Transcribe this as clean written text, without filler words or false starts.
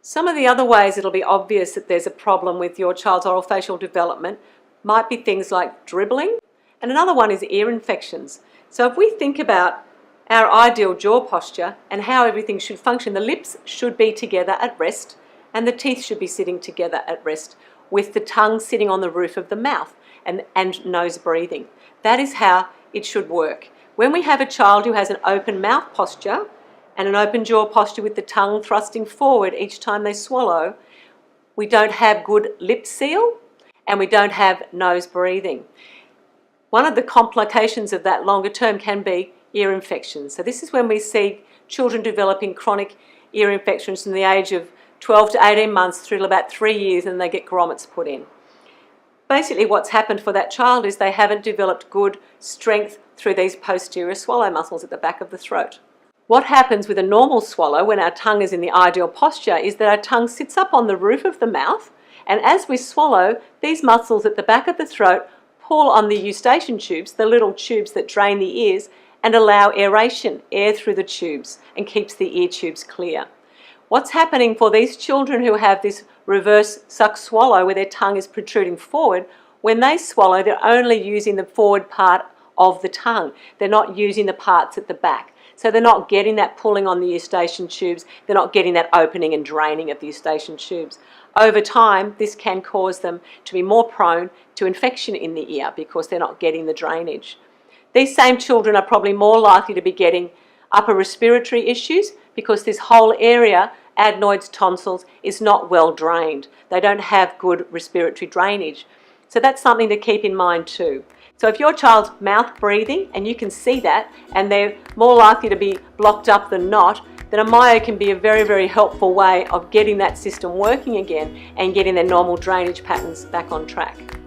Some of the other ways it'll be obvious that there's a problem with your child's orofacial development might be things like dribbling, and another one is ear infections. So if we think about our ideal jaw posture and how everything should function, the lips should be together at rest and the teeth should be sitting together at rest with the tongue sitting on the roof of the mouth and nose breathing. That is how it should work. When we have a child who has an open mouth posture and an open jaw posture with the tongue thrusting forward each time they swallow, we don't have good lip seal and we don't have nose breathing. One of the complications of that longer term can be ear infections. So this is when we see children developing chronic ear infections from the age of 12 to 18 months through to about 3 years, and they get grommets put in. Basically what's happened for that child is they haven't developed good strength through these posterior swallow muscles at the back of the throat. What happens with a normal swallow when our tongue is in the ideal posture is that our tongue sits up on the roof of the mouth, and as we swallow, these muscles at the back of the throat pull on the eustachian tubes, the little tubes that drain the ears, and allow aeration, air through the tubes, and keeps the ear tubes clear. What's happening for these children who have this reverse suck swallow where their tongue is protruding forward, when they swallow, they're only using the forward part of the tongue. They're not using the parts at the back. So they're not getting that pulling on the eustachian tubes, they're not getting that opening and draining of the eustachian tubes. Over time, this can cause them to be more prone to infection in the ear because they're not getting the drainage. These same children are probably more likely to be getting upper respiratory issues because this whole area, adenoids, tonsils, is not well drained. They don't have good respiratory drainage. So that's something to keep in mind too. So if your child's mouth breathing, and you can see that, and they're more likely to be blocked up than not, then a myo can be a very, very helpful way of getting that system working again and getting their normal drainage patterns back on track.